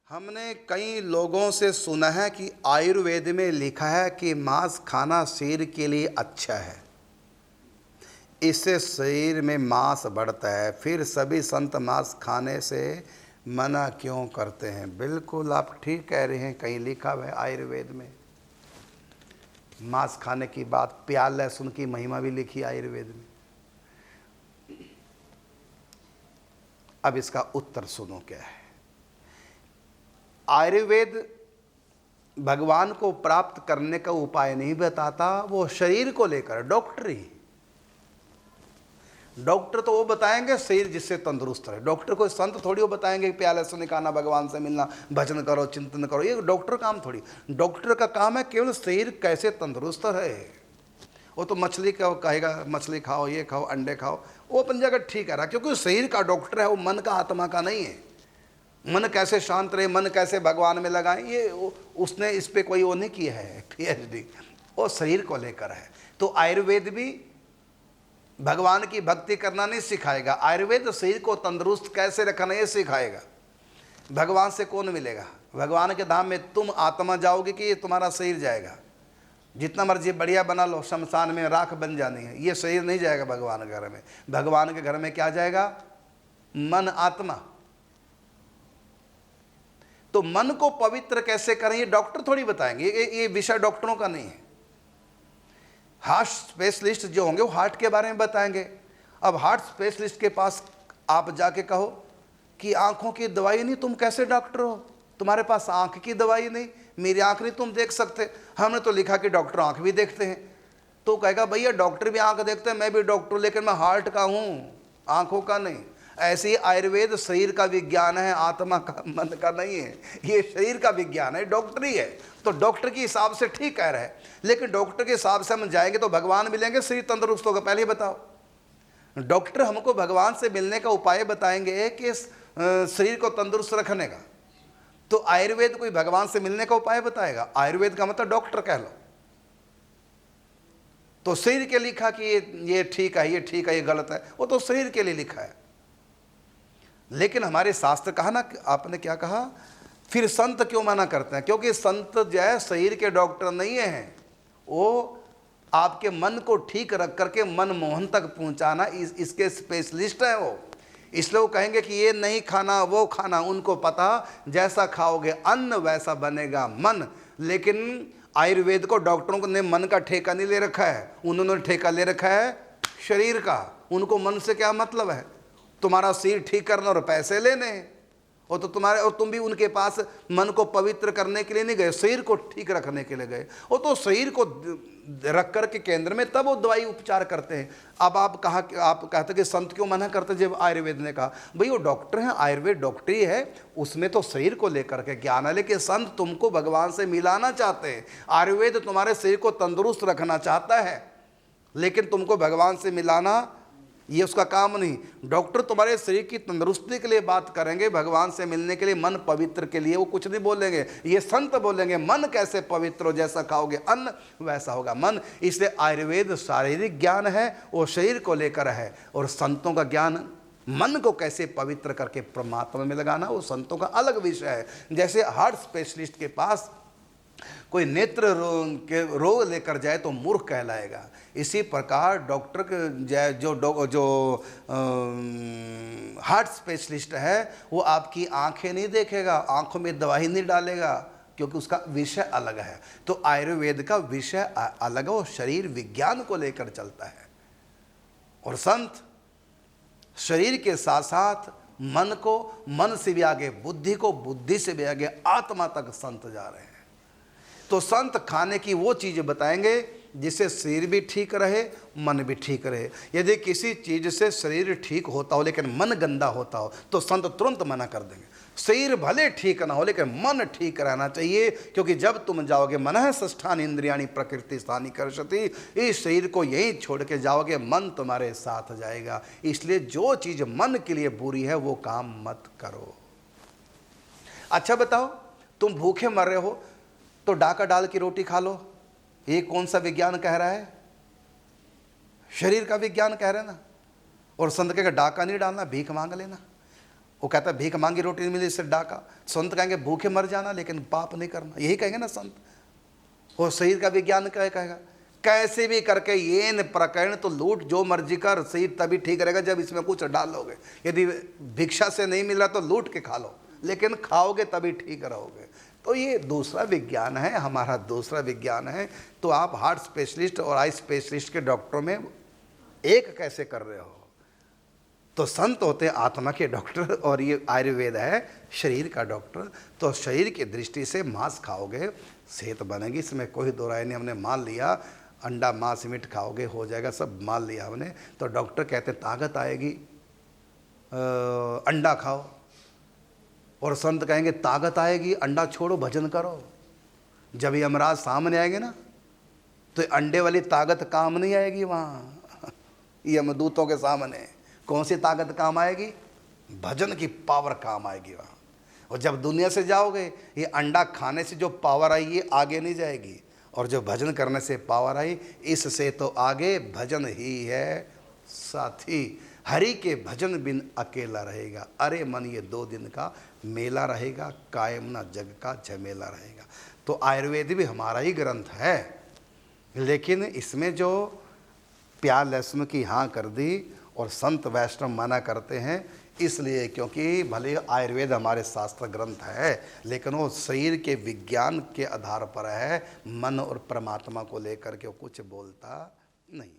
हमने कई लोगों से सुना है कि आयुर्वेद में लिखा है कि मांस खाना शरीर के लिए अच्छा है, इससे शरीर में मांस बढ़ता है। फिर सभी संत मांस खाने से मना क्यों करते हैं? बिल्कुल आप ठीक कह रहे हैं, कहीं लिखा हुआ है आयुर्वेद में मांस खाने की बात। प्याज लहसुन की महिमा भी लिखी आयुर्वेद में। अब इसका उत्तर सुनो क्या है। आयुर्वेद भगवान को प्राप्त करने का उपाय नहीं बताता, वो शरीर को लेकर डॉक्टर तो वो बताएंगे शरीर जिससे तंदुरुस्त रहे। डॉक्टर को संत थोड़ी वो बताएंगे कि प्याले से खाना, भगवान से मिलना, भजन करो, चिंतन करो। ये डॉक्टर काम थोड़ी। डॉक्टर का काम है केवल शरीर कैसे तंदुरुस्त रहे। वो तो मछली का कहेगा मछली खाओ, ये खाओ, अंडे खाओ, वो अपन जगह ठीक है, क्योंकि शरीर का डॉक्टर है, वो मन का आत्मा का नहीं है। मन कैसे शांत रहे, मन कैसे भगवान में लगाएं, ये उसने इस पे कोई वो नहीं किया है PhD, वो शरीर को लेकर है। तो आयुर्वेद भी भगवान की भक्ति करना नहीं सिखाएगा, आयुर्वेद शरीर को तंदुरुस्त कैसे रखना ये सिखाएगा। भगवान से कौन मिलेगा? भगवान के धाम में तुम आत्मा जाओगे कि ये तुम्हारा शरीर जाएगा? जितना मर्जी बढ़िया बना लो, शमशान में राख बन जानी है, ये शरीर नहीं जाएगा भगवान के घर में। भगवान के घर में क्या जाएगा? मन, आत्मा। तो मन को पवित्र कैसे करें ये डॉक्टर थोड़ी बताएंगे, ये विषय डॉक्टरों का नहीं है। हार्ट स्पेशलिस्ट जो होंगे वो हार्ट के बारे में बताएंगे। अब हार्ट स्पेशलिस्ट के पास आप जाके कहो कि आंखों की दवाई नहीं, तुम कैसे डॉक्टर हो? तुम्हारे पास आंख की दवाई नहीं, मेरी आंख नहीं तुम देख सकते। हमने तो लिखा कि डॉक्टर आंख भी देखते हैं। तो कहेगा भैया डॉक्टर भी आंख देखते हैं, मैं भी डॉक्टर, लेकिन मैं हार्ट का हूँ, आंखों का नहीं। ऐसे ही आयुर्वेद शरीर का विज्ञान है, आत्मा का, मन का नहीं है। ये शरीर का विज्ञान है, डॉक्टरी है। तो डॉक्टर के हिसाब से ठीक कह रहे हैं, लेकिन डॉक्टर के हिसाब से हम जाएंगे तो भगवान मिलेंगे, शरीर तंदुरुस्त होगा? पहले ही बताओ। डॉक्टर हमको भगवान से मिलने का उपाय बताएंगे कि शरीर को तंदुरुस्त रखने का, तो आयुर्वेद कोई भगवान से मिलने का उपाय बताएगा? आयुर्वेद का मतलब डॉक्टर कह लो। तो शरीर के लिखा कि ये ठीक है, ये ठीक है, ये गलत है, वो तो शरीर के लिए लिखा है। लेकिन हमारे शास्त्र कहा ना, आपने क्या कहा, फिर संत क्यों मना करते हैं? क्योंकि संत जो है शरीर के डॉक्टर नहीं है, वो आपके मन को ठीक रख करके मन मोहन तक पहुंचाना इसके स्पेशलिस्ट है वो। इसलिए वो कहेंगे कि ये नहीं खाना, वो खाना। उनको पता जैसा खाओगे अन्न वैसा बनेगा मन। लेकिन आयुर्वेद को डॉक्टरों ने मन का ठेका नहीं ले रखा है, उन्होंने ठेका ले रखा है शरीर का। उनको मन से क्या मतलब है? तुम्हारा शरीर ठीक करना और पैसे लेने। और तो तुम्हारे और तुम भी उनके पास मन को पवित्र करने के लिए नहीं गए, शरीर को ठीक रखने के लिए गए। वो तो शरीर को रख कर के केंद्र में तब वो दवाई उपचार करते हैं। अब आप कहते कि संत क्यों मना करते? जब आयुर्वेद ने कहा भाई वो डॉक्टर हैं, आयुर्वेद डॉक्टरी है, उसमें तो शरीर को लेकर के ज्ञान है। लेकिन संत तुमको भगवान से मिलाना चाहते हैं, आयुर्वेद तुम्हारे शरीर को तंदुरुस्त रखना चाहता है, लेकिन तुमको भगवान से मिलाना ये उसका काम नहीं। डॉक्टर तुम्हारे शरीर की तंदुरुस्ती के लिए बात करेंगे, भगवान से मिलने के लिए, मन पवित्र के लिए वो कुछ नहीं बोलेंगे। ये संत बोलेंगे मन कैसे पवित्र हो, जैसा खाओगे अन्न वैसा होगा मन। इसलिए आयुर्वेद शारीरिक ज्ञान है, वो शरीर को लेकर है, और संतों का ज्ञान मन को कैसे पवित्र करके परमात्मा में लगाना, वो संतों का अलग विषय है। जैसे हार्ट स्पेशलिस्ट के पास कोई नेत्र के रोग लेकर जाए तो मूर्ख कहलाएगा, इसी प्रकार डॉक्टर के जो हार्ट स्पेशलिस्ट है वो आपकी आंखें नहीं देखेगा, आंखों में दवाई नहीं डालेगा, क्योंकि उसका विषय अलग है। तो आयुर्वेद का विषय अलग है, वो शरीर विज्ञान को लेकर चलता है। और संत शरीर के साथ साथ मन को, मन से भी आगे बुद्धि को, बुद्धि से भी आगे आत्मा तक संत जा रहे हैं। तो संत खाने की वो चीज़ बताएंगे जिससे शरीर भी ठीक रहे, मन भी ठीक रहे। यदि किसी चीज़ से शरीर ठीक होता हो लेकिन मन गंदा होता हो तो संत तुरंत मना कर देंगे। शरीर भले ठीक ना हो लेकिन मन ठीक रहना चाहिए, क्योंकि जब तुम जाओगे मनः षष्ठानि इंद्रियाणि प्रकृति स्थानि कर्षति, इस शरीर को यहीं छोड़ के जाओगे, मन तुम्हारे साथ जाएगा। इसलिए जो चीज़ मन के लिए बुरी है वो काम मत करो। अच्छा बताओ, तुम भूखे मर रहे हो तो डाका डाल की रोटी खा लो, ये कौन सा विज्ञान कह रहा है? शरीर का विज्ञान कह रहे ना। और संत कहेगा डाका नहीं डालना, भीख मांग लेना। वो कहता है भीख मांगी रोटी नहीं मिली इससे डाका। संत कहेंगे भूखे मर जाना लेकिन पाप नहीं करना, यही कहेंगे ना संत। वो शरीर का विज्ञान क्या कहेगा, कैसे भी करके ये न प्रकरण तो लूट जो मर्जी कर, शरीर तभी ठीक रहेगा जब इसमें कुछ डालोगे। यदि भिक्षा से नहीं मिल रहा तो लूट के खा लो, लेकिन खाओगे तभी ठीक रहोगे। तो ये दूसरा विज्ञान है, हमारा दूसरा विज्ञान है। तो आप हार्ट स्पेशलिस्ट और आई स्पेशलिस्ट के डॉक्टरों में एक कैसे कर रहे हो? तो संत होते हैं आत्मा के डॉक्टर और ये आयुर्वेद है शरीर का डॉक्टर। तो शरीर की दृष्टि से मांस खाओगे सेहत बनेगी, इसमें कोई दो राय नहीं। हमने मान लिया अंडा मांस मीट खाओगे हो जाएगा, सब मान लिया हमने। तो डॉक्टर कहते ताकत आएगी अंडा खाओ, और संत कहेंगे ताकत आएगी अंडा छोड़ो भजन करो। जब यमराज सामने आएंगे ना तो अंडे वाली ताकत काम नहीं आएगी वहाँ यमदूतों के सामने। कौन सी ताकत काम आएगी? भजन की पावर काम आएगी वहाँ। और जब दुनिया से जाओगे ये अंडा खाने से जो पावर आई ये आगे नहीं जाएगी, और जो भजन करने से पावर आई इससे तो आगे भजन ही है साथी। हरि के भजन बिन अकेला रहेगा, अरे मन ये 2 दिन का मेला रहेगा, कायम ना जग का झमेला रहेगा। तो आयुर्वेद भी हमारा ही ग्रंथ है, लेकिन इसमें जो प्याज लहसुन की हाँ कर दी और संत वैष्णव मना करते हैं, इसलिए क्योंकि भले आयुर्वेद हमारे शास्त्र ग्रंथ है लेकिन वो शरीर के विज्ञान के आधार पर है, मन और परमात्मा को लेकर के वो कुछ बोलता नहीं।